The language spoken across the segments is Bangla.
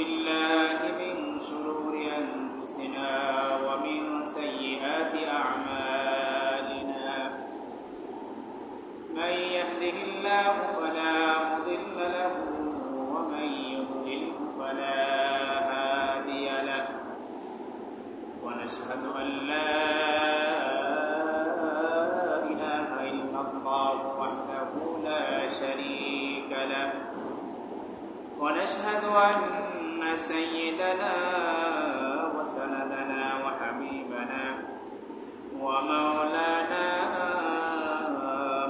بالله من شرور أنفسنا ومن سيئات أعمالنا من يهده الله فلا مضل له ومن يضلل فلا هادي له ونشهد أن لا إله إلا الله وحده لا شريك له ونشهد أن سيدنا وسندنا وحبيبنا ومولانا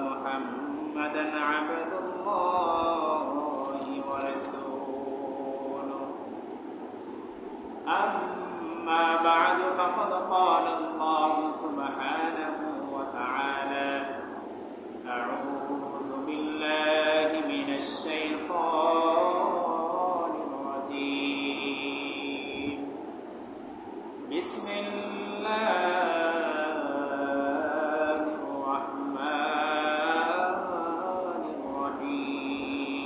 محمدا عبد الله ورسوله أما بعد فقد قال الله سبحانه وتعالى أعوذ بالله من الشيطان الرجيم بسم الله الرحمن الرحيم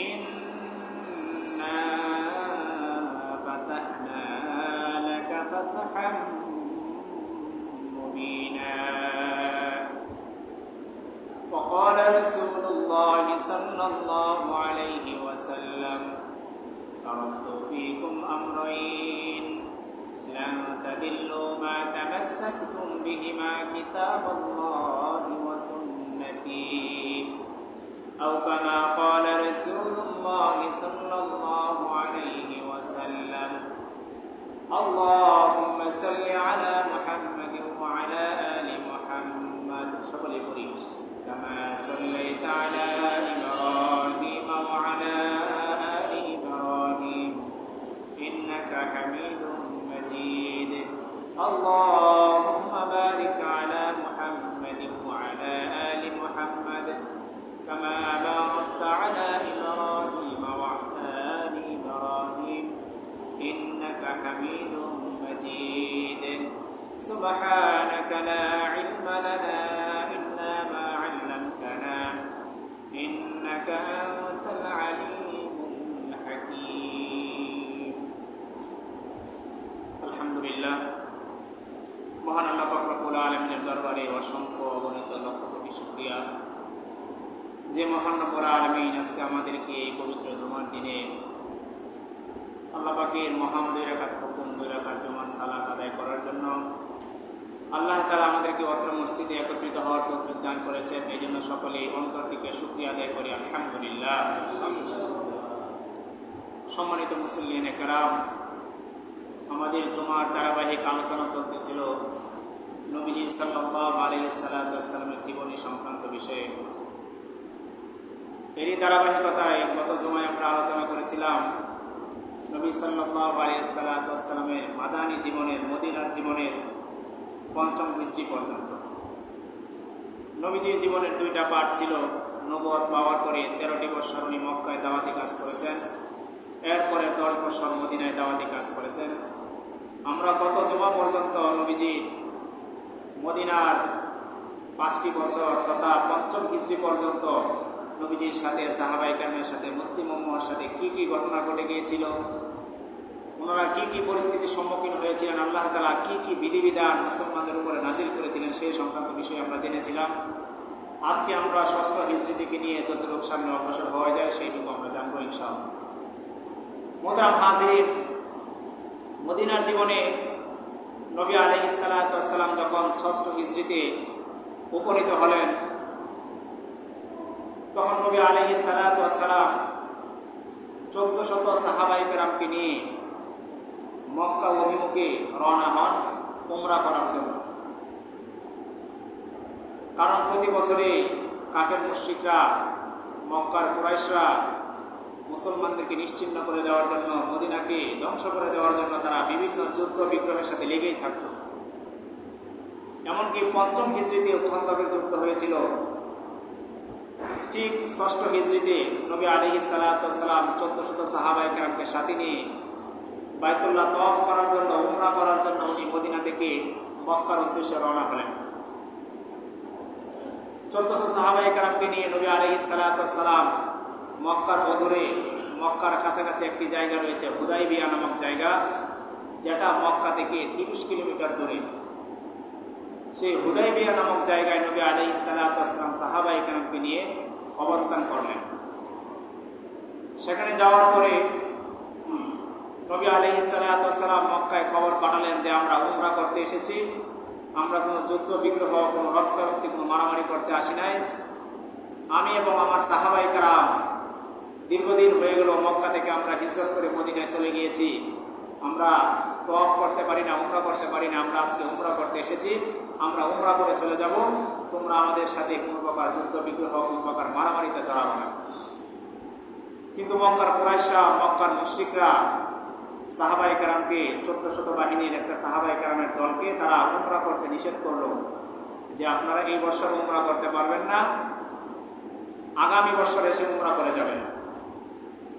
إنا فتحنا لك فتحا مبينا وقال رسول الله صلى الله عليه وسلم تركت فيكم أمرين لن تضلوا ما تمسكتم بهما كتاب الله وسنتي أو كما قال رسول الله صلى الله عليه وسلم اللهم صل على محمد وعلى آل محمد كما صليت على إبراهيم وعلى آل إبراهيم إنك حميد مجيد اللهم بارك على محمد وعلى آل محمد كما باركت على إبراهيم وعلى آل إبراهيم إنك حميد مجيد سبحانك لا علم لنا إلا ما علمتنا إنك أنت العليم الحكيم الحمد لله মহান আল্লাহ পাক রব্বুল আলামিনের দরবারে অসংখ্য অগণিত লক্ষ কোটি শুকরিয়া যে মহান রব্বুল আলামিন আজকে আমাদেরকে এই পবিত্র জুমার দিনে আল্লাহ পাকের মহান 2 রাকাত হুকুম 2 রাকাত জুমার সালাত আদায় করার জন্য আল্লাহ তাআলা আমাদেরকে অত্র মসজিদে একত্রিত হওয়ার তৌফিক দান করেছেন। এই জন্য সকলে অন্তর থেকে শুকরিয়া আদায় করি আলহামদুলিল্লাহ। সম্মানিত মুসল্লিনে কেরাম, আমাদের জুমার ধারাবাহিক আলোচনা চলতেছিল নবীজি সাল্লাল্লাহু আলাইহি ওয়াসাল্লামের জীবনী সংক্রান্ত বিষয়ে। এরই ধারাবাহিকতায় গত জুমায় আমরা আলোচনা করেছিলাম নবী সাল্লাল্লাহু আলাইহি ওয়াসাল্লামের মাদানী জীবনের, মদিনার জীবনের 5ম হিজরি পর্যন্ত। নবীজির জীবনের 2টা পার্ট ছিল। নবুয়ত পাওয়ার পরে 13টি বছর উনি মক্কায় দাওয়াতি কাজ করেছেন, এরপরে 10 বছর মদিনায় দাওয়াতি কাজ করেছেন। আমরা গত জুমা পর্যন্ত নবীজির মদিনার 5টি বছর তথা 5ম হিজরি পর্যন্ত নবীজির সাথে সাহাবায়ে কেরামের সাথে মুসলিম উম্মাহর সাথে কি কি ঘটনা ঘটে গিয়েছিল, ওনারা কি কি পরিস্থিতির সম্মুখীন হয়েছিলেন, আল্লাহ তাআলা কি কি বিধিবিধান মুসলমানদের উপরে নাজিল করেছিলেন সেই সংক্রান্ত বিষয়ে আমরা জেনেছিলাম। আজকে আমরা 6ষ্ঠ হিজরি থেকে নিয়ে যতটুকু সামনে অগ্রসর হওয়া যায় সেইটুকু আমরা জানবো ইনশাআল্লাহ। মোহতারাম হাজিরিন, মদিনার জীবনে নবী আলাইহিস সালাতু ওয়াস সালাম যখন 6ষ্ঠ হিজরিতে উপনীত হলেন, তখন নবী আলাইহিস সালাতু ওয়াস সালাম 1400 সাহাবায়ে কেরামকে নিয়ে মক্কা অভিমুখে রওনা হন উমরা করার জন্য। কারণ প্রতি বছরে কাফের মুশরিকরা, মক্কার কুরাইশরা মুসলমানদেরকে নিশ্চিহ্ন করে দেওয়ার জন্য, মদিনাকে ধ্বংস করে দেওয়ার জন্য তারা বিভিন্ন যুদ্ধ বিগ্রহের সাথে লেগেই থাকত। এমনকি 5ম হিজরিতে খন্দকের যুদ্ধ হয়েছিল। ঠিক 6ষ্ঠ হিজরিতে নবী আলাইহিস সালাতু ওয়াস সালাম 1400 সাহাবায়ে কেরামকে সাথে নিয়ে বাইতুল্লাহ তাওয়াফ করার জন্য, উমরা করার জন্য উনি মদিনা থেকে মক্কার উদ্দেশ্যে রওনা হলেন। 1400 সাহাবায়ে কেরামকে নিয়ে নবী আলাইহিস সালাতু ওয়াস সালাম মক্কার অদূরে মক্কার কাছাকাছি একটি জায়গা রয়েছে হুদাইবিয়া নামক জায়গা, যেটা মক্কা থেকে 30 কিলোমিটার দূরে। সেই হুদাইবিয়া নামক জায়গায় নবী আলাইহিস সালাতু ওয়াস সালাম সাহাবায়ে কেরামকে নিয়ে অবস্থান করলেন। সেখানে যাওয়ার পরে নবী আলাইহিস সালাতু ওয়াস সালাম মক্কায় খবর পাঠালেন যে আমরা উমরা করতে এসেছি, আমরা কোনো যুদ্ধ বিগ্রহ, কোনো রক্তারক্তি, কোনো মারামারি করতে আসি নাই। আমি এবং আমার সাহাবায়ে কেরাম দীর্ঘদিন হয়ে গেল মক্কা থেকে আমরা হিজরত করে মদিনায় চলে গিয়েছি, আমরা তওয়াফ করতে পারি না, উমরা করতে পারি না, আমরা আজকে উমরা করতে এসেছি, আমরা উমরা করে চলে যাব, তোমরা আমাদের সাথে কোনো প্রকার যুদ্ধ বিগ্রহ, কোনো প্রকার মারামারিতে জড়াবো না। কিন্তু মক্কার কুরাইশরা, মক্কার মুশরিকরা সাহাবায়ে কেরামকে, ছোট্ট ছোট বাহিনীর একটা সাহাবায়ে কেরামের দলকে তারা উমরা করতে নিষেধ করলো যে আপনারা এই বছর উমরা করতে পারবেন না, আগামী বছর এসে উমরা করে যাবেন।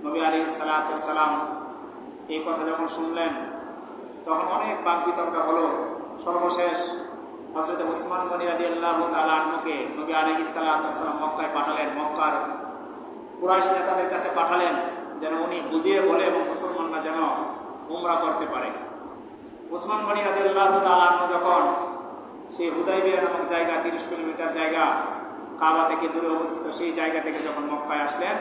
নবী আলাইহিস সালাতু ওয়াস সালাম এই কথা যখন শুনলেন তখন অনেক বাক বিতর্ক হলো। সর্বশেষ হযরত উসমান গনি রাদিয়াল্লাহু তাআলা আনহুকে নবী আলাইহিস সালাতু ওয়াস সালাম মক্কায় পাঠালেন, মক্কার কুরাইশ নেতাদের কাছে পাঠালেন যেন উনি বুঝিয়ে বলে এবং মুসলমানরা যেন উমরা করতে পারে। উসমান গনি রাদিয়াল্লাহু তাআলা আনহু যখন সেই হুদাইবিয়া নামক জায়গা, 30 কিলোমিটার জায়গা, কাবা থেকে দূরে অবস্থিত, সেই জায়গা থেকে যখন মক্কায় আসলেন,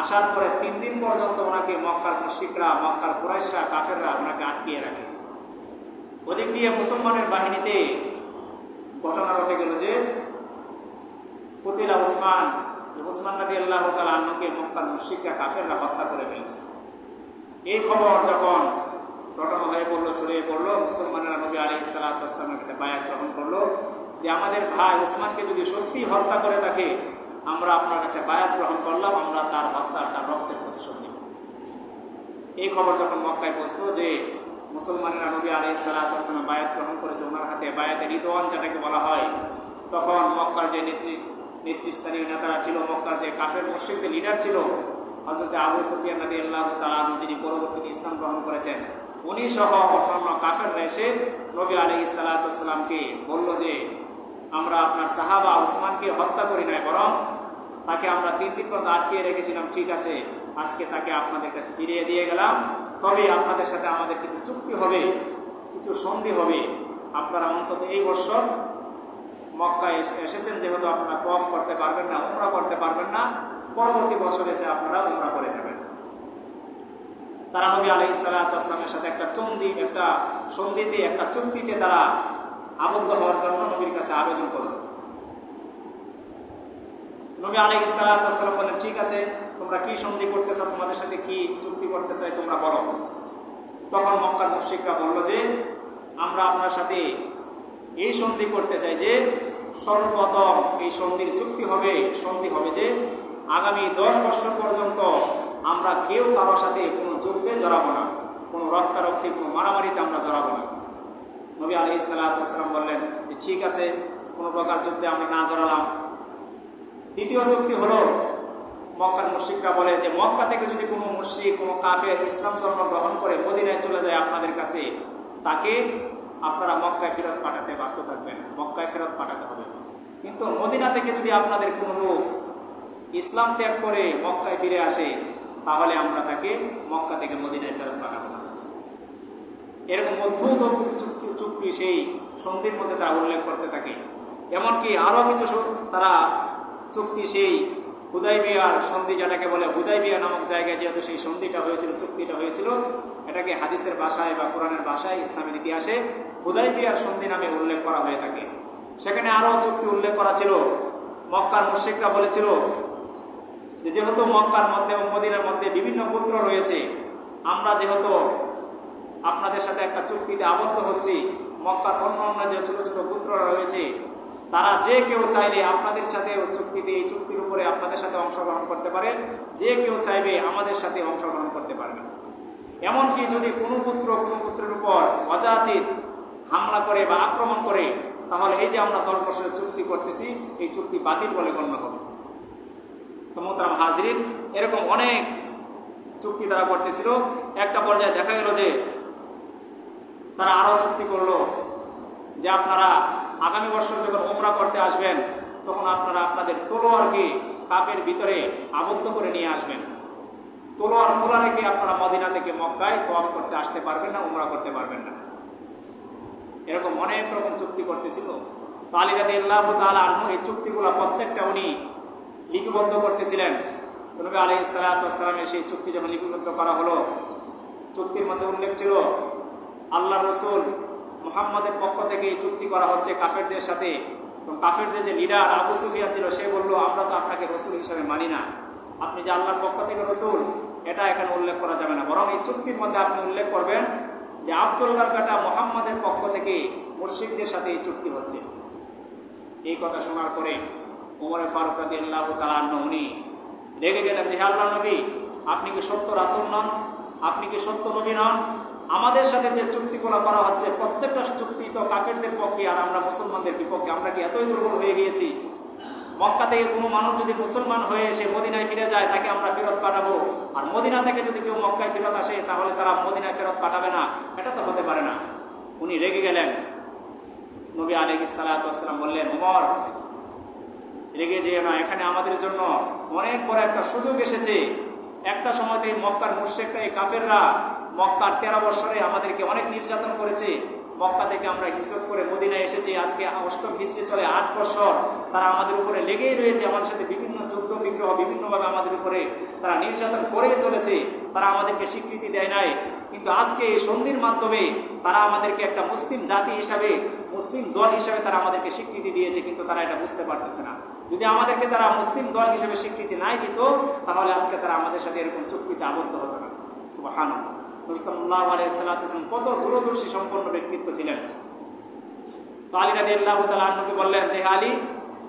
আসার পরে 3 দিন পর্যন্ত ওনাকে মক্কার মুশরিকরা, মক্কার কুরাইশরা, কাফেররা ওনাকে আটকিয়ে রাখে। ওদিক দিয়ে মুসলমানের বাহিনীতে ঘটনা ঘটে গেল যে কুতিলা উসমান, উসমান রাদিয়াল্লাহু তাআলা আনহুকে মক্কার মুশরিকরা, কাফেররা হত্যা করে ফেলেছে। এই খবর যখন ঘটনা হয়ে পড়লো, ছড়িয়ে পড়লো, মুসলমানেরা নবী আলাইহিস সালাতু ওয়াস সালামের কাছে বায়াত গ্রহণ করলো যে আমাদের ভাই উসমানকে যদি সত্যি হত্যা করে থাকে, আমরা আপনার কাছে বায়াত গ্রহণ করলাম, আমরা তার হত্যার, তার রক্তের প্রতিশোধ নেব। এই খবর যখন মক্কায় পৌঁছলো যে মুসলমানেরা নবী আলাইহিস সালাতু ওয়াস সালাম বায়াত গ্রহণ করেছে, ওনার হাতে বায়াতে রিদওয়ান যেটাকে বলা হয়, তখন মক্কার যে নেতৃস্থানীয় নেতারা ছিল, মক্কার যে কাফের মুশরিকদের লিডার ছিল হযরত আবু সুফিয়ান রাদিয়াল্লাহু তাআলা আনহু, যিনি পরবর্তীতে ইসলাম গ্রহণ করেছেন, উনি সহ অন্যান্য কাফেররা এসে নবী আলাইহিস সালাতু ওয়াস সালামকে বলল যে আমরা আপনার সাহাবা উসমানকে হত্যা করি নাই, বরং তাকে আমরা 3 দিন পর্যন্ত আটকিয়ে রেখেছিলাম, ঠিক আছে আজকে তাকে আপনাদের কাছে ফিরিয়ে দিয়ে গেলাম, তবে আপনাদের সাথে আমাদের কিছু চুক্তি হবে, কিছু সন্ধি হবে, আপনারা অন্তত এই বছর মক্কায় এসেছেন যেহেতু আপনারা তওয়াফ করতে পারবেন না, উমরা করতে পারবেন না, পরবর্তী বছর এসে আপনারা উমরা করে যাবেন। তারা নবী আলাইহিস সালাতু ওয়াস সালামের সাথে একটা সন্ধিতে, একটা চুক্তিতে তারা আবদ্ধ হওয়ার জন্য নবীর কাছে আবেদন করল। নবী আলাইহিস সালাতু ওয়াস সালাম বললেন, ঠিক আছে তোমরা কি সন্ধি করতে চাও, তোমাদের সাথে কি চুক্তি করতে চাই তোমরা বলো। তখন মক্কার মুশরিকরা বলল যে আমরা আপনার সাথে এই সন্ধি করতে চাই যে সর্বপ্রথম এই সন্ধির চুক্তি হবে, সন্ধি হবে যে আগামী 10 বছর পর্যন্ত আমরা কেউ কারোর সাথে কোনো যুদ্ধে জড়াবো না, কোনো রক্তারক্তি, কোনো মারামারিতে আমরা জড়াবো না। নবী আলাইহিস সালাতু ওয়াস সালাম বললেন যে ঠিক আছে, কোনো প্রকার যুদ্ধে আমরা না জড়ালাম। দ্বিতীয় চুক্তি হলো, মক্কার মুশরিকরা বলে যে মক্কা থেকে যদি কোনো মুশরিক, কোনো কাফের ইসলাম ধর্ম গ্রহণ করে মদিনায় চলে যায় আপনাদের কাছে, তাকে আপনারা মক্কায় ফেরত পাঠাতে বাধ্য থাকবেন, মক্কায় ফেরত পাঠাতে হবে। কিন্তু মদিনা থেকে যদি আপনাদের কোনো লোক ইসলাম ত্যাগ করে মক্কায় ফিরে আসে, তাহলে আমরা তাকে মক্কা থেকে মদিনায় ফেরত পাঠাবো না। এরকম অদ্ভুত চুক্তি সেই সন্ধির মধ্যে তারা উল্লেখ করতে থাকে। এমনকি আরও কিছু তারা চুক্তি সেই হুদাইবিয়ার সন্ধি, যেটাকে বলে হুদাইবিয়া নামক জায়গায় যেহেতু সেই সন্ধিটা হয়েছিল, চুক্তিটা হয়েছিল, এটাকে হাদিসের ভাষায় বা কোরআনের ভাষায়, ইসলামের ইতিহাসে হুদাইবিয়ার সন্ধি নামে উল্লেখ করা হয়ে থাকে। সেখানে আরও চুক্তি উল্লেখ করা ছিল। মক্কার মুশরিকরা বলেছিল যে যেহেতু মক্কার মধ্যে এবং মদিনার মধ্যে বিভিন্ন গোত্র রয়েছে, আমরা যেহেতু আপনাদের সাথে একটা চুক্তিতে আবদ্ধ হচ্ছি, মক্কার অন্য অন্য যে ছোট ছোট গোত্ররা রয়েছে তারা যে কেউ চাইলে আপনাদের সাথে চুক্তিতে, এই চুক্তির উপরে আপনাদের সাথে অংশগ্রহণ করতে পারে, যে কেউ চাইবে আমাদের সাথে অংশগ্রহণ করতে পারবে। এমনকি যদি কোনো পুত্রের উপর অযাচিত হামলা করে বা আক্রমণ করে, তাহলে এই যে আমরা 10 বছরের চুক্তি করতেছি, এই চুক্তি বাতিল বলে গণ্য হবে। তো মোহতারাম হাজরিন, এরকম অনেক চুক্তি তারা করতেছিল। একটা পর্যায়ে দেখা গেল যে তারা আরও চুক্তি করলো যে আপনারা আগামী বছর যখন উমরা করতে আসবেন, তখন আপনারা আপনাদের তলোয়ারকে কাপের ভিতরে আবদ্ধ করে নিয়ে আসবেন। তলোয়ার খোলা রেখে আপনারা মদিনা থেকে মক্কায় তওয়াফ করতে আসতে পারবেন না, উমরা করতে পারবেন না। এরকম অনেক রকম চুক্তি করতেছিল। তো আলী রাদিয়াল্লাহু তাআলা আনহু এই চুক্তিগুলো প্রত্যেকটা উনি লিপিবদ্ধ করতেছিলেন। নবী আলাইহিস সালাতু ওয়াস সালামের সেই চুক্তি যখন লিপিবদ্ধ করা হলো, চুক্তির মধ্যে উল্লেখ ছিল আল্লাহর রাসূল মুহাম্মাদের পক্ষ থেকে এই চুক্তি করা হচ্ছে কাফেরদের সাথে। তো কাফেরদের যে লিডার আবু সুফিয়ান ছিল, সে বলল, আমরা তো আপনাকে রাসূল হিসেবে মানি না, আপনি যে আল্লাহর পক্ষ থেকে রাসূল এটা এখানে উল্লেখ করা যাবে না, বরং এই চুক্তির মধ্যে আপনি উল্লেখ করবেন যে আব্দুল্লাহর বেটা মুহাম্মাদের পক্ষ থেকে মুশরিকদের সাথে এই চুক্তি হচ্ছে। এই কথা শোনার পরে ওমর ফারুক রাদিয়াল্লাহু তাআলা আনহু উনি রেগে গেলেন যে, হে আল্লাহর নবী, আপনি কি সত্য রাসূল নন? আপনি কি সত্য নবী নন? আমাদের সাথে যে চুক্তিগুলো করা হচ্ছে প্রত্যেকটা চুক্তি তো কাফেরদের পক্ষে, আর আমরা মুসলমানদের বিপক্ষে। আমরা কি এতই দুর্বল হয়ে গিয়েছি? মক্কা থেকে কোনো মানুষ যদি মুসলমান হয়ে সে মদিনায় ফিরে যায়, তাকে আমরা ফেরত পাঠাবো, আর মদিনা থেকে যদি কেউ মক্কায় ফেরত আসে তাহলে তারা মদিনায় ফেরত পাঠাবে না? এটা তো হতে পারে না। উনি রেগে গেলেন। নবী আলাইহিস সালাতু ওয়াস সালাম বললেন, ওমর, রেগে যেও না, এখানে আমাদের জন্য অনেক বড় একটা সুযোগ এসেছে। একটা সময়তে মক্কার মুশরিকরা, এই কাফেররা মক্কার 13 বছরে আমাদেরকে অনেক নির্যাতন করেছে। মক্কা থেকে আমরা হিজরত করে মদিনায় এসেছি, আজকে 8ম হিজরি চলে, 8 বছর তারা আমাদের উপরে লেগেই রয়েছে। আমাদের সাথে বিভিন্ন যুদ্ধ বিগ্রহ বিভিন্নভাবে আমাদের উপরে তারা নির্যাতন করে চলেছে। তারা আমাদেরকে স্বীকৃতি দেয় নাই, কিন্তু আজকে এই সন্ধির মাধ্যমে তারা আমাদেরকে একটা মুসলিম জাতি হিসাবে, মুসলিম দল হিসাবে তারা আমাদেরকে স্বীকৃতি দিয়েছে, কিন্তু তারা এটা বুঝতে পারতেছে না। যদি আমাদেরকে তারা মুসলিম দল হিসেবে স্বীকৃতি নাই দিত, তাহলে আজকে তারা আমাদের সাথে এরকম চুক্তিতে আবদ্ধ হতো না। সুবহানাল্লাহ। নবী সাল্লাল্লাহু আলাইহি ওয়াসাল্লাম কত দূরদর্শী সম্পন্ন ব্যক্তিত্ব ছিলেন। তো আলী রাদিয়াল্লাহু তাআলা আনহুকে বললেন যে, আলী,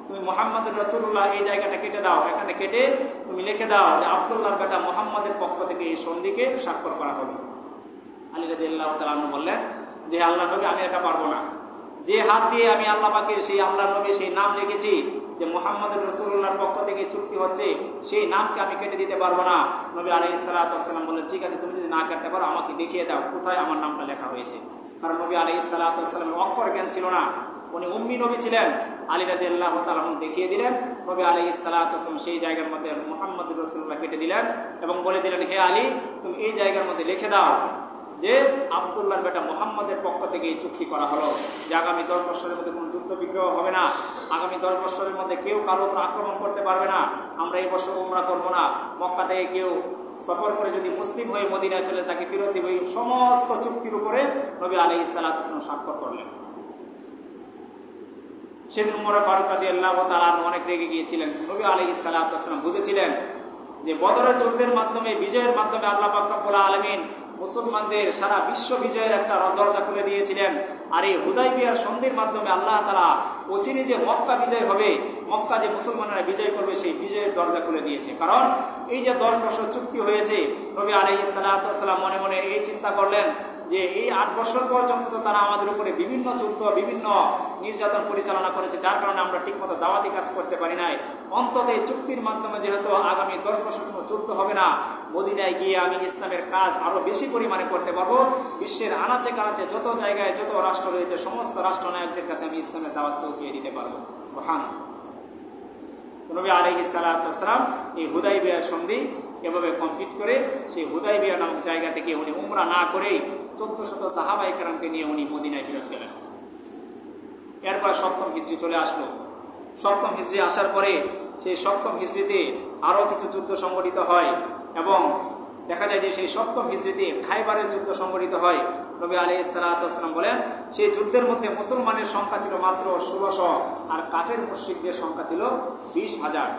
তুমি মুহাম্মদুর রাসূলুল্লাহ এই জায়গাটা কেটে দাও, এখানে কেটে তুমি লিখে দাও যে আব্দুল্লাহর বেটা মুহাম্মাদের পক্ষ থেকে এই সন্ধিকে স্বাক্ষর করা হবে। আলী রাদিয়াল্লাহু তাআলা আনহু বললেন যে, আল্লাহর নবী, আমি এটা পারবো না। যে হাত দিয়ে আমি আল্লাহ পাকের সেই আল্লাহর নবী সেই নাম লিখেছি যে মুহাম্মদুর রাসূলুল্লাহর পক্ষ থেকে চুক্তি হচ্ছে, সেই নামকে আমি কেটে দিতে পারবো না। নবী আলাইহিস সালাতু ওয়াস সালাম বললেন, ঠিক আছে, তুমি যদি না কাটতে পারো আমাকে দেখিয়ে দাও কোথায় আমার নামটা লেখা হয়েছে। কারণ নবী আলাইহিস সালাতু ওয়াস সালামের অক্ষর জ্ঞান ছিল না, উনি উম্মি নবী ছিলেন। আলী রাদিয়াল্লাহু তাআলা দেখিয়ে দিলেন। নবী আলাইহিস সালাতু ওয়াস সালাম সেই জায়গার মধ্যে মুহাম্মদুর রাসূলুল্লাহ কেটে দিলেন এবং বলে দিলেন, হে আলী, তুমি এই জায়গার মধ্যে লিখে দাও যে আব্দুল্লাহর বেটা মুহাম্মাদের পক্ষ থেকে এই চুক্তি করা হলো যে আগামী 10 বছরের মধ্যে কোনো যুদ্ধ বিগ্রহ হবে না, আগামী 10 বছরের মধ্যে কেউ কারো উপর আক্রমণ করতে পারবে না, আমরা এই বছর উমরা করবো না, মক্কা থেকে কেউ সফর করে যদি মুসলিম হয়ে মদিনায় চলে তাকে ফেরত দেবে। এই সমস্ত চুক্তির উপরে নবী আলাইহিস সালাতু ওয়াস সালাম স্বাক্ষর করলেন। সেদিন উমর ফারুক রাদিয়াল্লাহু তাআলা অনেক রেগে গিয়েছিলেন। নবী আলাইহিস সালাতু ওয়াস সালাম বুঝেছিলেন যে বদরের যুদ্ধের মাধ্যমে, বিজয়ের মাধ্যমে আল্লাহ পাক রব্বুল আলামিন মুসলমানদের সারা বিশ্ব বিজয়ের একটা দরজা খুলে দিয়েছিলেন। আর এই হুদাইবিয়ার সন্ধির মাধ্যমে আল্লাহ তাআলা অচিরে যে মক্কা বিজয় হবে, মক্কা যে মুসলমানরা বিজয় করবে, সেই বিজয়ের দরজা খুলে দিয়েছে। কারণ এই যে 10 বছর চুক্তি হয়েছে, নবী আলাইহিস সালাতু ওয়াস সালাম মনে মনে এই চিন্তা করলেন যে এই 8 বছর পর্যন্ত তো তারা আমাদের উপরে বিভিন্ন যুদ্ধ, বিভিন্ন নির্যাতন পরিচালনা করেছে, যার কারণে আমরা ঠিকমতো দাওয়াতি কাজ করতে পারি নাই। অন্তত এই চুক্তির মাধ্যমে যেহেতু আগামী 10 বছর কোনো যুদ্ধ হবে না, মদিনায় গিয়ে আমি ইসলামের কাজ আরো বেশি পরিমাণে করতে পারবো। বিশ্বের আনাচে কানাচে যত জায়গায় যত রাষ্ট্র রয়েছে, সমস্ত রাষ্ট্রনায়কদের কাছে আমি ইসলামের দাওয়াত পৌঁছিয়ে দিতে পারবো। সুবহানাল্লাহ। নবী আলাইহিস সালাতু ওয়াস সালাম এই হুদাইবিয়ার সন্ধি এভাবে কমপ্লিট করে সেই হুদাইবিয়া নামক জায়গা থেকে উনি উমরা না করেই 1400 সাহাবায়ে কেরামকে নিয়ে উনি মদিনায় ফিরত গেলেন। এরপর 7ম হিজরি চলে আসলো। 7ম হিজরি আসার পরে সেই 7ম হিজরিতে আরও কিছু যুদ্ধ সংগঠিত হয় এবং দেখা যায় যে সেই 7ম হিজরিতে খাইবারের যুদ্ধ সংগঠিত হয়। নবী আলাইহিস সালাতু ওয়াস সালাম বলেন, সেই যুদ্ধের মধ্যে মুসলমানের সংখ্যা ছিল মাত্র 1600 আর কাফের মুশরিকদের সংখ্যা ছিল 20,000।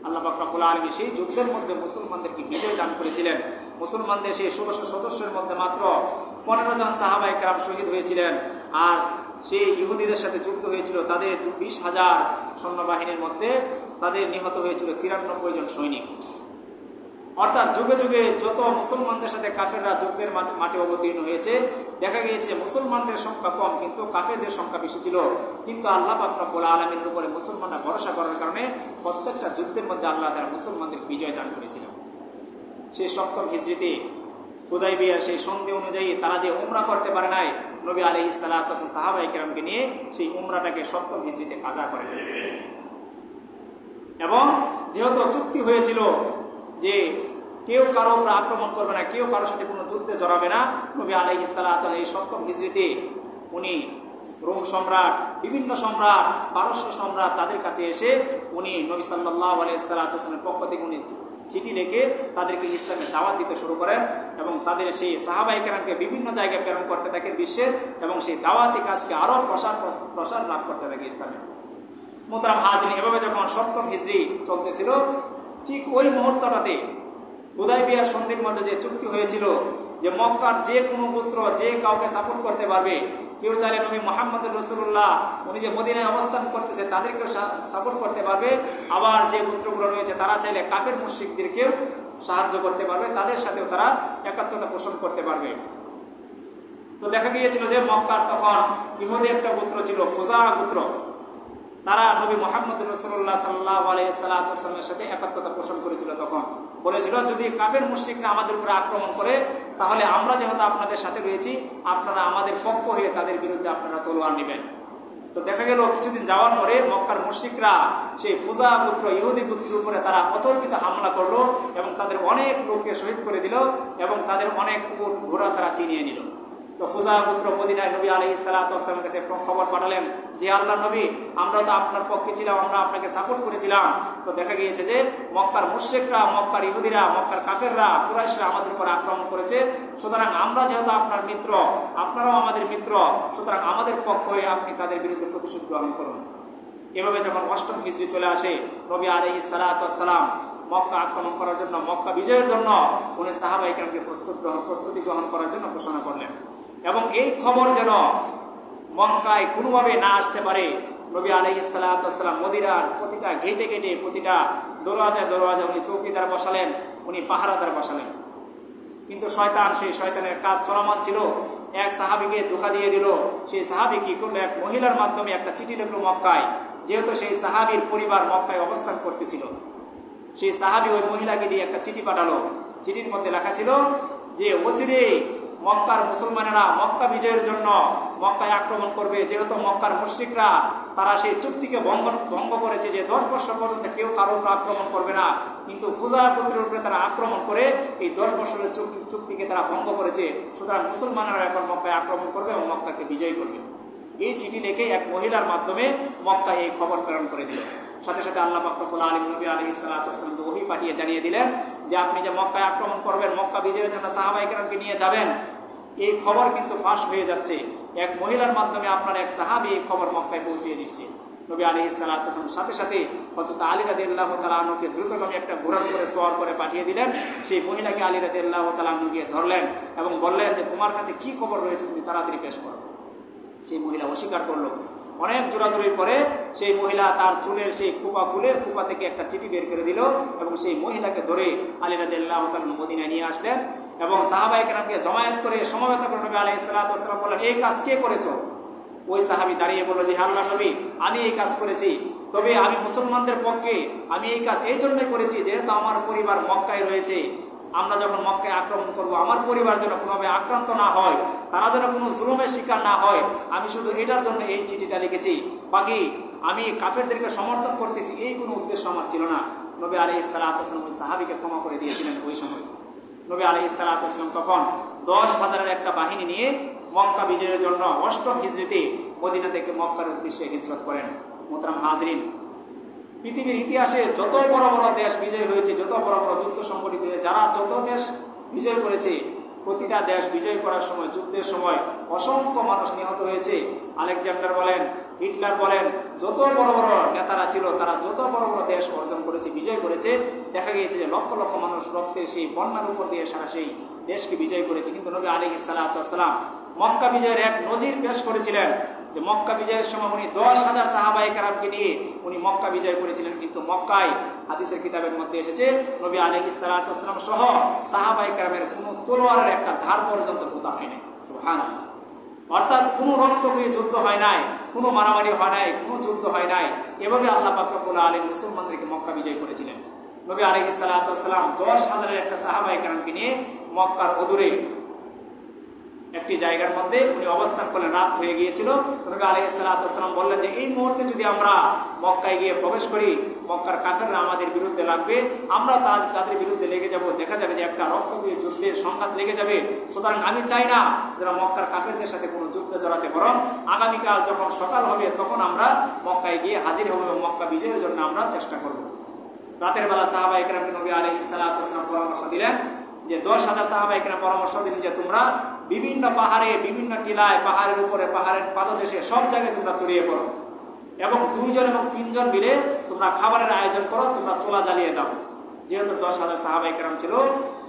আল্লাহ পাক রব্বুল আলামিন সেই যুদ্ধের মধ্যে মুসলমানদেরকে বিজয় দান করেছিলেন। মুসলমানদের সেই 1600 সদস্যের মধ্যে মাত্র 15 জন সাহাবায়ে কেরাম শহীদ হয়েছিলেন। আর সেই ইহুদিদের সাথে যুদ্ধ হয়েছিল, তাদের 20,000 সৈন্যবাহিনীর মধ্যে তাদের নিহত হয়েছিল 93 জন সৈনিক। অর্থাৎ যুগে যুগে যত মুসলমানদের সাথে কাফেররা যুদ্ধের মাঠে অবতীর্ণ হয়েছে, দেখা গিয়েছে যে মুসলমানদের সংখ্যা কম কিন্তু কাফেরদের সংখ্যা বেশি ছিল। কিন্তু আল্লাহ পাক রব্বুল আলামিনের উপরে মুসলমানরা ভরসা করার কারণে প্রত্যেকটা যুদ্ধের মধ্যে আল্লাহ তাআলা মুসলমানদের বিজয় দান করেছিলেন। সেই 7ম হিজরিতে হুদাইবিয়ার সেই সন্ধি অনুযায়ী তারা যে উমরা করতে পারে নাই, নবী আলাইহিস সালাতু ওয়াস সালাম সাহাবায়ে কেরামকে নিয়ে সেই উমরাটাকে 7ম হিজরিতে কাজা করেন। এবং যেহেতু চুক্তি হয়েছিল যে কেউ কারো উপর আক্রমণ করবে না, কেউ কারোর সাথে কোনো যুদ্ধে জড়াবে না। নবী আলাইহিস সালাতু এই 7ম হিজরিতে উনি রোম সম্রাট, বিভিন্ন সম্রাট, পারস্য সম্রাট তাদের কাছে এসে উনি নবী সাল্লাল্লাহু আলাইহি ওয়াসাল্লামের পক্ষ থেকে উনি চিঠি লিখে তাদেরকে ইসলামের দাওয়াত দিতে শুরু করেন এবং তাদের সেই সাহাবায়ে কেরামকে বিভিন্ন জায়গায় প্রেরণ করতে থাকেন বিশ্বের, এবং সেই দাওয়াতি কাজকে আরও প্রসার লাভ করতে থাকে ইসলামের। মুহতারাম হাজিরিন, এভাবে যখন 7ম হিজরি চলতেছিল, ঠিক ওই মুহূর্তটাতে হুদায়বিয়ার সন্ধির মধ্যে যে চুক্তি হয়েছিল যে মক্কার যে কোনো পুত্র যে কাউকে সাপোর্ট করতে পারবে, কেউ চাইলে নবী মুহাম্মদ রাসূলুল্লাহ উনি যে মদিনায় অবস্থান করতেছে তাদেরকেও সাপোর্ট করতে পারবে, আবার যে পুত্রগুলো রয়েছে তারা চাইলে কাফের মুশরিকদেরকেও সাহায্য করতে পারবে, তাদের সাথেও তারা একাত্মতা পোষণ করতে পারবে। তো দেখা গিয়েছিল যে মক্কার তখন ইহুদি একটা গোত্র ছিল, খুজা গোত্র, তারা নবী মুহাম্মদ রাসূলুল্লাহ সাল্লাল্লাহু আলাইহি ওয়াসাল্লামের সাথে একাত্মতা পোষণ করেছিল। তখন বলেছিল, যদি কাফের মুশরিকরা আমাদের উপরে আক্রমণ করে তাহলে আমরা যেহেতু আপনাদের সাথে রয়েছি, আপনারা আমাদের পক্ষ হয়ে তাদের বিরুদ্ধে আপনারা তলোয়ার নেবেন। তো দেখা গেল কিছুদিন যাওয়ার পরে মক্কার মুশরিকরা সেই খুজা গোত্র ইহুদি গোত্রের উপরে তারা অতর্কিত হামলা করলো এবং তাদের অনেক লোককে শহীদ করে দিল এবং তাদের অনেক উট ঘোড়া তারা চিনিয়ে নিল। তো খুজা গোত্র মদিনায় নবী আলাইহিস সালাতু ওয়াস সালামের কাছে খবর পাঠালেন যে আল্লাহর নবী, আমরা তো আপনার পক্ষে ছিলাম, আমরা আপনাকে সাপোর্ট করেছিলাম। তো দেখা গিয়েছে যে মক্কার মুশরিকরা, মক্কার ইহুদিরা, মক্কার কাফেররা, কুরাইশরা আমাদের উপর আক্রমণ করেছে। সুতরাং আমরা যেহেতু আপনার মিত্র, আপনারাও আমাদের মিত্র, সুতরাং আমাদের পক্ষ হয়ে আপনি তাদের বিরুদ্ধে প্রতিশোধ গ্রহণ করুন। এভাবে যখন 8ম হিজরি চলে আসে, নবী আলাইহিস সালাতু ওয়াস সালাম মক্কা আক্রমণ করার জন্য, মক্কা বিজয়ের জন্য উনি সাহাবায়ে কেরামকে প্রস্তুতি গ্রহণ করার জন্য ঘোষণা করলেন। এবং এই খবর যেন মক্কায় কোনোভাবে না আসতে পারে, নবী আলাইহিস সালাতু ওয়াস সালাম মদিনার প্রতিটা গেটে গেটে, প্রতিটা দরওয়াজায় দরওয়াজায় উনি চৌকিদার বসালেন, উনি পাহারাদার বসালেন। কিন্তু শয়তান, সেই শয়তানের কাজ চলমান ছিল। এক সাহাবীকে ধোঁকা দিয়ে দিল। সেই সাহাবী কি করলো, এক মহিলার মাধ্যমে একটা চিঠি লিখলো মক্কায়। যেহেতু সেই সাহাবীর পরিবার মক্কায় অবস্থান করতেছিল, সেই সাহাবী ওই মহিলাকে দিয়ে একটা চিঠি পাঠালো। চিঠির মধ্যে লেখা ছিল যে অচিরে মক্কার মুসলমানেরা মক্কা বিজয়ের জন্য মক্কায় আক্রমণ করবে। যেহেতু মক্কার মুশরিকরা তারা সেই চুক্তিকে ভঙ্গ করেছে যে 10 বছর পর্যন্ত কেউ কারো উপর আক্রমণ করবে না, কিন্তু খুজা গোত্রের উপরে তারা আক্রমণ করে এই 10 বছরের চুক্তিকে তারা ভঙ্গ করেছে। সুতরাং মুসলমানেরা এখন মক্কায় আক্রমণ করবে এবং মক্কাকে বিজয় করবে। এই চিঠি লিখে এক মহিলার মাধ্যমে মক্কায় এই খবর প্রেরণ করে দিল। সাথে সাথে আল্লাহ পাক রব্বুল আলামিন নবী আলাইহিস সালাতু ওয়াস সালামকে ওহী পাঠিয়ে জানিয়ে দিলেন যে আপনি যে মক্কায় আক্রমণ করবেন, মক্কা বিজয়ের জন্য সাহাবায়ে কেরামকে নিয়ে যাবেন, এই খবর কিন্তু ফাঁস হয়ে যাচ্ছে। এক মহিলার মাধ্যমে আপনার এক সাহাবী এই খবর মক্কায় পৌঁছিয়ে দিচ্ছে। নবী আলাইহিস সালাতু ওয়াস সালাম সাথে সাথে হযরত আলী রাদিয়াল্লাহু তাআলা আনহুকে দ্রুতগামী একটা ঘোড়ার উপরে সওয়ার করে পাঠিয়ে দিলেন। সেই মহিলাকে আলী রাদিয়াল্লাহু তাআলা আনহু গিয়ে ধরলেন এবং বললেন যে তোমার কাছে কি খবর রয়েছে, তুমি তাড়াতাড়ি পেশ করো। সেই মহিলা অস্বীকার করলো। অনেক জোরাজোরির পরে সেই মহিলা তার চুলের সেই কুপা খুলে কুপা থেকে একটা চিঠি বের করে দিল এবং সেই মহিলাকে ধরে আলী রাদিয়াল্লাহু তাআলা মদিনায় নিয়ে আসলেন এবং সাহাবায়ে কেরামকে জমায়েত করে সমবেত করে নবী আলাইহিস সালাতু ওয়াস সালাম বললেন, এই কাজ কে করেছো? ওই সাহাবী দাঁড়িয়ে বলল যে আল্লাহর নবী, আমি এই কাজ করেছি, তবে আমি মুসলমানদের পক্ষে আমি এই কাজ এই জন্যই করেছি যেহেতু আমার পরিবার মক্কায় রয়েছে। আমরা যখন মক্কায় আক্রমণ করব, আমার পরিবার যেন কোনোভাবে আক্রান্ত না হয়, তারা যেন কোনো জুলুমের শিকার না হয়, আমি শুধু এটার জন্য এই চিঠিটা লিখেছি। বাকি আমি কাফেরদেরকে সমর্থন করতেছি এই কোনো উদ্দেশ্য আমার ছিল না। নবী আলাইহিস সালাতু ওয়াস সালাম ওই সাহাবীকে ক্ষমা করে দিয়েছিলেন। ওই সময় নবী আলাইহিস সালাতু ওয়াস সালাম তখন 10,000-এর একটা বাহিনী নিয়ে মক্কা বিজয়ের জন্য 8ম হিজরিতে মদিনা থেকে মক্কার উদ্দেশ্যে হিজরত করেন। মুহতারাম হাজরিন, পৃথিবীর ইতিহাসে যত বড় বড় দেশ বিজয় হয়েছে, যত বড় বড় যুদ্ধ সংঘটিত হয়েছে, যারা যত দেশ বিজয় করেছে, প্রতিটা দেশ বিজয় করার সময়, যুদ্ধের সময় অসংখ্য মানুষ নিহত হয়েছে। আলেকজান্ডার বলেন, হিটলার বলেন, যত বড় বড় নেতারা ছিল তারা যত বড় বড় দেশ অর্জন করেছে, বিজয় করেছে, দেখা গিয়েছে যে লক্ষ লক্ষ মানুষ রক্তের সেই বন্যার উপর দিয়ে সারা সেই দেশকে বিজয় করেছে। কিন্তু নবী আলাইহিস সালাতু ওয়াস সালাম মক্কা বিজয়ের এক নজির পেশ করেছিলেন যে মক্কা বিজয়ের সময় উনি 10,000 সাহাবায়ে কেরামকে নিয়ে উনি মক্কা বিজয় করেছিলেন। কিন্তু মক্কায় হাদিসের কিতাবের মধ্যে এসেছে নবী আলাইহিস সালাতু ওয়াস সালাম সহ সাহাবায়ে কেরামের কোনো তলোয়ারের একটা ধার পর্যন্ত পোঁতা হয় নাই। সুবহানাল্লাহ। অর্থাৎ কোনো রক্তক্ষয়ী যুদ্ধ হয় নাই, কোনো মারামারি হয় নাই, কোনো যুদ্ধ হয় নাই। এভাবে আল্লাহ পাক রব্বুল আলামিন মুসলমানদেরকে মক্কা বিজয় করেছিলেন। নবী আলাইহিস সালাতু ওয়াস সালাম 10,000-এর একটা সাহাবায়ে কেরামকে নিয়ে মক্কার অদূরে একটি জায়গার মধ্যে উনি অবস্থান করলেন, রাত হয়ে গিয়েছিল। তো নবী আলাইহিস সালাতু ওয়াস সালাম বললেন যে এই মুহূর্তে যদি আমরা মক্কায় গিয়ে প্রবেশ করি, মক্কার কাফেররা আমাদের বিরুদ্ধে লাগবে, আমরা তাদের বিরুদ্ধে লেগে যাব, দেখা যাবে যে একটা রক্তক্ষয়ী যুদ্ধের সংঘাত লেগে যাবে। সুতরাং আমি চাই না যারা মক্কার কাফেরদের সাথে কোনো যুদ্ধে জড়াতে, বরং আগামীকাল যখন সকাল হবে তখন আমরা মক্কায় গিয়ে হাজির হব এবং মক্কা বিজয়ের জন্য আমরা চেষ্টা করব। রাতের বেলা সাহাবা ইকরামকে নবী আলাইহিস সালাতু ওয়াস সালাম পরামর্শ দিলেন যে 10,000 সাহাবা ইকরাম পরামর্শ দিলেন যে তোমরা বিভিন্ন পাহাড়ে, বিভিন্ন টিলায়, পাহাড়ের উপরে, পাহাড়ের পাদদেশে সব জায়গায় তোমরা ছড়িয়ে পড়ো এবং 2 জন এবং 3 জন মিলে তোমরা খাবারের আয়োজন করো, তোমরা চুলা জ্বালিয়ে দাও। যেহেতু 10,000 সাহাবা ইকরাম ছিল,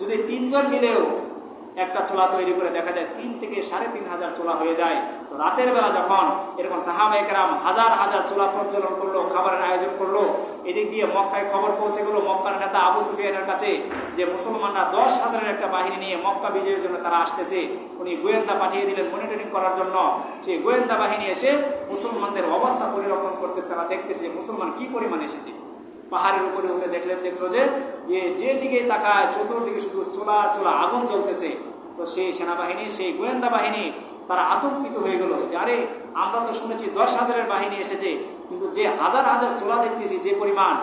যদি 3 জন মিলেও একটা চুলা তৈরি করে দেখা যায় 3 থেকে 3,500 চুলা হয়ে যায়। তো রাতের বেলা যখন এরকম সাহাবা ইকরাম হাজার হাজার চুলা প্রজ্বলন করলো, খাবারের আয়োজন করলো, এদিক দিয়ে মক্কায় খবর পৌঁছে গেল মক্কার নেতা আবু সুফিয়ানের কাছে যে মুসলমানরা 10,000-এর একটা বাহিনী নিয়ে মক্কা বিজয়ের জন্য তারা আসতেছে। উনি গোয়েন্দা পাঠিয়ে দিলেন মনিটরিং করার জন্য। সেই গোয়েন্দা বাহিনী এসে মুসলমানদের অবস্থা পরিলক্ষণ করতেছে, তারা দেখতেছে মুসলমান কি পরিমাণ এসেছে। পাহাড়ের উপরে উঠে দেখলো যে দিকে তাকায় চতুর্দিকে শুধু চোলা চোলা আগুন জ্বলতেছে। তো সেই সেনাবাহিনী, সেই গোয়েন্দা বাহিনী তারা আতঙ্কিত হয়ে গেল যে আরে আমরা তো শুনেছি 10,000-এর বাহিনী এসেছে, কিন্তু যে হাজার হাজার চোলা দেখতেছি, যে পরিমাণ,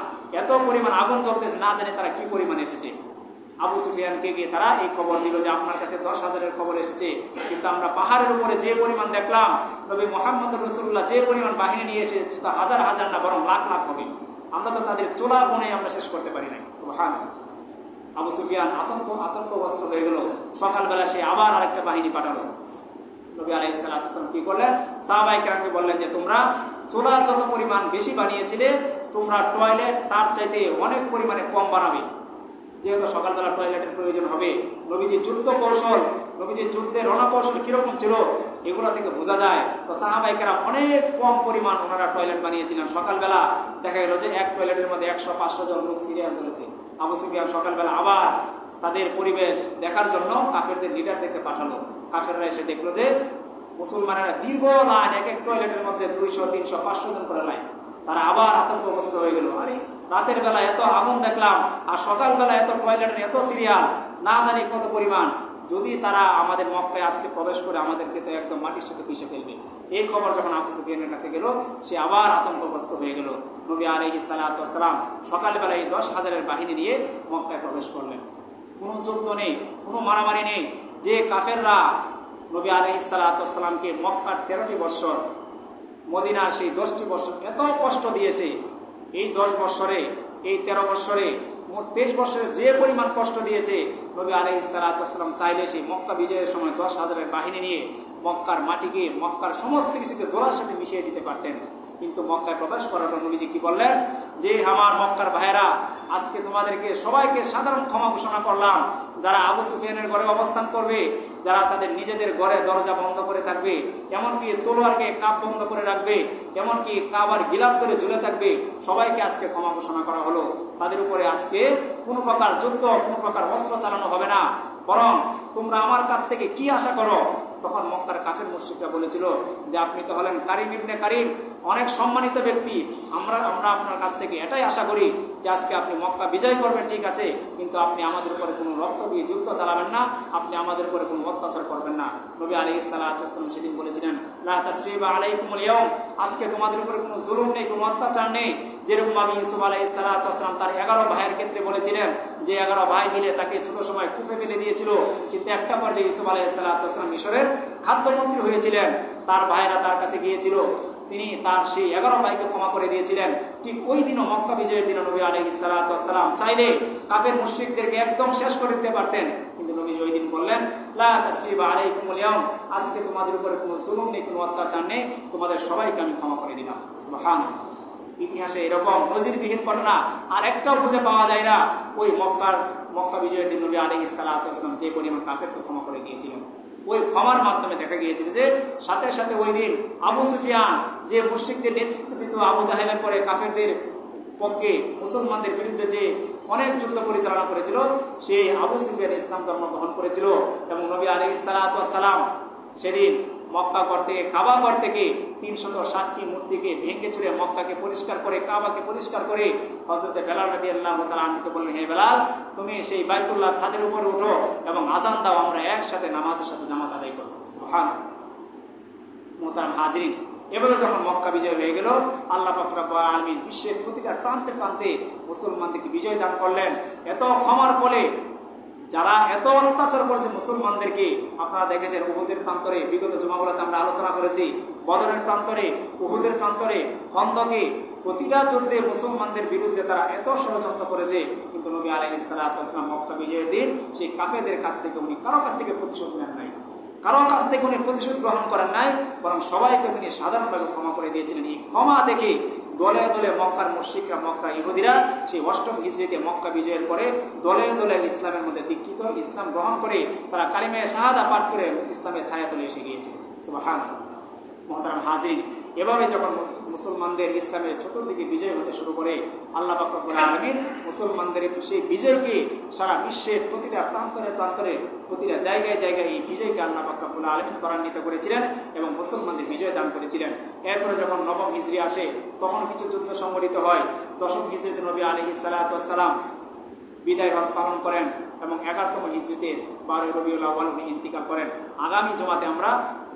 এত পরিমাণ আগুন জ্বলতেছে, না জানে তারা কি পরিমাণ এসেছে। আবু সুফিয়ানকে গিয়ে তারা এই খবর দিল যে আপনার কাছে 10,000-এর খবর এসেছে, কিন্তু আমরা পাহাড়ের উপরে যে পরিমাণ দেখলাম, নবী মুহাম্মদ রাসূলুল্লাহ যে পরিমাণ বাহিনী নিয়ে এসেছে তা হাজার হাজার না, বরং লাখ লাখ হবে। আমরা তো তাদের চোলা গুনে আমরা শেষ করতে পারি নাই। সুবহানাল্লাহ। আবু সুফিয়ান আতঙ্কগ্রস্ত হয়ে গেল। সকালবেলা সে আবার আরেকটা বাহিনী পাঠালো। নবী আলাইহিস সালাতু ওয়াস সালাম কি করলেন? সাহাবায়ে কেরামকে বললেন যে তোমরা চোলা যত পরিমাণ বেশি বানিয়েছিলে, তোমরা টয়লেট তার চাইতে অনেক পরিমাণে কম বানাবে। যেহেতু সকালবেলা টয়লেটের প্রয়োজন হবে। নবীজির যুদ্ধ কৌশল, নবীজির যুদ্ধের রণকৌশল কিরকম ছিল এগুলো থেকে বোঝা যায়। তো সাহাবায়ে কেরাম অনেক কম পরিমাণ ওনারা টয়লেট বানিয়েছিলেন। সকালবেলা দেখা গেল যে এক টয়লেটের মধ্যে 100-500 জন লোক সিরিয়াল ধরেছে। আবু সুফিয়ান সকালবেলা আবার তাদের পরিবেশ দেখার জন্য কাফেরদের লিডারদেরকে পাঠালো। কাফেররা এসে দেখলো যে মুসলমানেরা দীর্ঘ লাইন, এক এক টয়লেটের মধ্যে 200, 300, 500 জন করে লাইন। তারা আবার আতঙ্কগ্রস্ত হয়ে গেল। আরে রাতের বেলা এত আগুন দেখলাম, আর সকালবেলা এত টয়লেটের এত সিরিয়াল, না জানি কত পরিমাণ। যদি তারা আমাদের মক্কায় আজকে প্রবেশ করে আমাদেরকে তো একদম মাটির সাথে পিষে ফেলবে। এই খবর যখন আবু সুফিয়ানের কাছে গেল, সে আবার আতঙ্কগ্রস্ত হয়ে গেল। নবী আলাইহিস সালাতু ওয়াস সালাম সকালবেলা এই 10,000-এর বাহিনী নিয়ে মক্কায় প্রবেশ করলেন। কোনো যুদ্ধ নেই, কোনো মারামারি নেই। যে কাফেররা নবী আলাইহিস সালাতু ওয়াস সালামকে মক্কার 13টি বৎসর, মদিনার সেই 10টি বৎসর এত কষ্ট দিয়েছে, এই 10 বৎসরে, এই 13 বৎসরে, মোট 23 বৎসরে যে পরিমাণ কষ্ট দিয়েছে, নবী আলাইহিস সালাতু ওয়াস সালাম চাইলে সেই মক্কা বিজয়ের সময় 10,000-এর বাহিনী নিয়ে মক্কার মাটিকে, মক্কার সমস্ত কিছুকে দোলার সাথে মিশিয়ে দিতে পারতেন। কিন্তু মক্কায় প্রবেশ করার পর নবীজি কি বললেন যে আমার মক্কার ভাইয়েরা, আজকে তোমাদেরকে সবাইকে সাধারণ ক্ষমা ঘোষণা করলাম। যারা আবু সুফিয়ানের ঘরে অবস্থান করবে, যারা তাদের নিজেদের ঘরে দরজা বন্ধ করে থাকবে, এমনকি তলোয়ারকে কাপ বন্ধ করে রাখবে, এমনকি কাবার গিলাফ ধরে ঝুলে থাকবে, সবাইকে আজকে ক্ষমা ঘোষণা করা হলো। তাদের উপরে আজকে কোনো প্রকার যুদ্ধ, কোনো প্রকার অস্ত্র চালানো হবে না, বরং তোমরা আমার কাছ থেকে কি আশা করো? তখন মক্কার কাফের মুশরিকরা বলেছিল যে আপনি তো হলেন কারিম ইবনে কারিম, অনেক সম্মানিত ব্যক্তি। আমরা আপনার কাছ থেকে এটাই আশা করি যে আজকে আপনি মক্কা বিজয় করবেন, ঠিক আছে, কিন্তু আপনি আমাদের উপরে কোনো রক্ত দিয়ে যুদ্ধ চালাবেন না, আপনি আমাদের উপরে কোনো অত্যাচার করবেন না। নবী আলাইহিস সালাতু ওয়াস সালাম সেদিন বলেছিলেন লা তাসরিবা আলাইকুমুল ইয়াউম, আজকে তোমাদের উপরে কোনো জুলুম নেই, কোনো অত্যাচার নেই। যেরকম আমি ইউসুফ আলাইহিস সালাতু ওয়াস সালাম তার 11 ভাইয়ের ক্ষেত্রে বলেছিলেন যে 11 ভাই মিলে তাকে ছোট সময় কূপে ফেলে দিয়েছিল, কিন্তু একটা পর্যায়ে ইউসুফ আলাইহিস সালাতু ওয়াস সালাম মিশরের খাদ্যমন্ত্রী হয়েছিলেন। তার ভাইরা তার কাছে গিয়েছিল, তিনি তার সেই 11 ভাইকে ক্ষমা করে দিয়েছিলেন। ঠিক ওই দিনও মক্কা বিজয়ের দিন নবী আলাইহিস সালাতু ওয়াস সালাম চাইলে কাফের মুশরিকদেরকে একদম শেষ করে দিতে পারতেন, কিন্তু নবী ওই দিন বললেন লা তাসরিবা আলাইকুমুল ইয়াউম, আজকে তোমাদের উপরে কোনো জুলুম নেই, কোনো অত্যাচার নেই, তোমাদের সবাইকে আমি ক্ষমা করে দিলাম। সুবহানাল্লাহ। ইতিহাসে এরকম নজিরবিহীন ঘটনা আর একটাও খুঁজে পাওয়া যায় না। ওই মক্কা বিজয়ের দিন নবী আলাইহিস সালাতু ওয়াস সালাম যে পরিমাণ কাফেরকে ক্ষমা করে দিয়েছিলেন, ওই ক্ষমার মাধ্যমে দেখা গিয়েছিল যে সাথে সাথে ওই দিন আবু সুফিয়ান যে মুশরিকদের নেতৃত্ব দিত, আবু জাহেলের পরে কাফেরদের পক্ষে মুসলমানদের বিরুদ্ধে যে অনেক যুদ্ধ পরিচালনা করেছিল, সেই আবু সুফিয়ান ইসলাম ধর্ম গ্রহণ করেছিল। এবং নবী আলাইহিস সালাতু ওয়াস সালাম সেদিন মক্কা ঘর থেকে কাবা ঘর থেকে 360টি মূর্তিকে ভেঙে চুরে মক্কাকে পরিষ্কার করে কাবাকে পরিষ্কার করে হযরত বেলাল রাদিয়াল্লাহু তাআলা আনহুকে বললেন, হে বেলাল, তুমি সেই বাইতুল্লাহর ছাদের উপরে উঠো এবং আযান দাও, আমরা একসাথে নামাজের সাথে জামাত আদায় করব। সুবহানাল্লাহ। মুহতারাম হাজিরিন, এবারে যখন মক্কা বিজয় হয়ে গেল, আল্লাহ পাক রব্বুল আলামিন বিশ্বের প্রতিটা প্রান্তে প্রান্তে মুসলমানদেরকে বিজয় দান করলেন। এত ক্ষমার ফলে যারা এত অত্যাচার করেছে মুসলমানদেরকে, আপনারা দেখেছেন উহুদের প্রান্তরে, বিগত জুমাগুলোতে আমরা আলোচনা করেছি, বদরের প্রান্তরে, উহুদের প্রান্তরে, খন্দকে, প্রতিটা যুদ্ধে মুসলমানদের বিরুদ্ধে তারা এত ষড়যন্ত্র করেছে, কিন্তু নবী আলাইহিস সালাতু ওয়াস সালাম মক্কা বিজয়ের দিন সেই কাফেরদের কাছ থেকে উনি কারো কাছ থেকে প্রতিশোধ নেন নাই, কারো কাছ থেকে উনি প্রতিশোধ গ্রহণ করেন নাই, বরং সবাইকে তিনি সাধারণভাবে ক্ষমা করে দিয়েছিলেন। এই ক্ষমা দেখে দলে দলে মক্কার মুশরিকরা, মক্কা ইহুদিরা সেই 8ম হিজরিতে মক্কা বিজয়ের পরে দলে দলে ইসলামের মধ্যে দীক্ষিত, ইসলাম গ্রহণ করে তারা কালিমা শাহাদা পাঠ করে ইসলামের ছায়াতলে এসে গিয়েছিল। সুবহানাল্লাহ। মুহতারাম হাজিরিন, এভাবে যখন মুসলমানদের ইসলামের চতুর্দিকে বিজয় হতে শুরু করে, আল্লাহ পাক রব্বুল আলামিন মুসলমানদের সেই বিজয়কে সারা বিশ্বের প্রতিটা প্রান্তরে প্রান্তরে, প্রতিটা জায়গায় জায়গায় এই বিজয়কে আল্লাহ পাক রব্বুল আলামিন ত্বরান্বিত করেছিলেন এবং মুসলমানদের বিজয় দান করেছিলেন। এরপরে যখন 9ম হিজরি আসে, তখন কিছু যুদ্ধ সংঘটিত হয়। 10ম হিজরিতে নবী আলাইহিস সালাতু ওয়াস সালাম বিদায় হজ পালন করেন এবং 11তম হিজরিতে 12 রবিউল আউয়াল উনি ইন্তিকাল করেন। আগামী জমাতে আমরা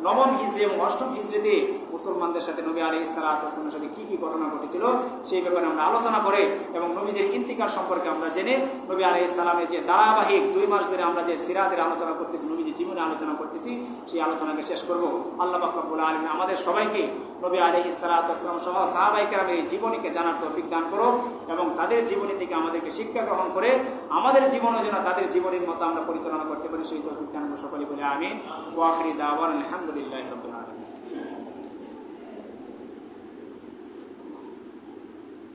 9ম হিজরি এবং 8ম হিজরিতে মুসলমানদের সাথে নবী আলাইহিস সালাতু ওয়াস সালামের সাথে কি কি ঘটনা ঘটেছিল সেই ব্যাপারে আমরা আলোচনা করে এবং নবীজির ইন্তিকাল সম্পর্কে আমরা জেনে, নবী আলাইহিস সালামের যে ধারাবাহিক 2 মাস ধরে আমরা যে সিরাতের আলোচনা করতেছি, নবীজির জীবনে আলোচনা করতেছি, সেই আলোচনাকে শেষ করব। আল্লাহ পাক রব্বুল আলামিন আমাদের সবাইকে নবী আলাইহিস সালাতু ওয়াস সালাম সহ সাহাবায়ে কেরামের জীবনীকে জানার তৌফিক দান করুন এবং তাদের জীবনী থেকে আমাদেরকে শিক্ষা গ্রহণ করে আমাদের জীবনের জন্য তাদের জীবনের মতো আমরা পরিচালনা করতে পারি, সেই তৌফিক দান করুন। সকলে বলে আমিন। ওয়া আখিরি দাওয়ানা আলহামদুলিল্লাহি রাব্বিল আলামিন।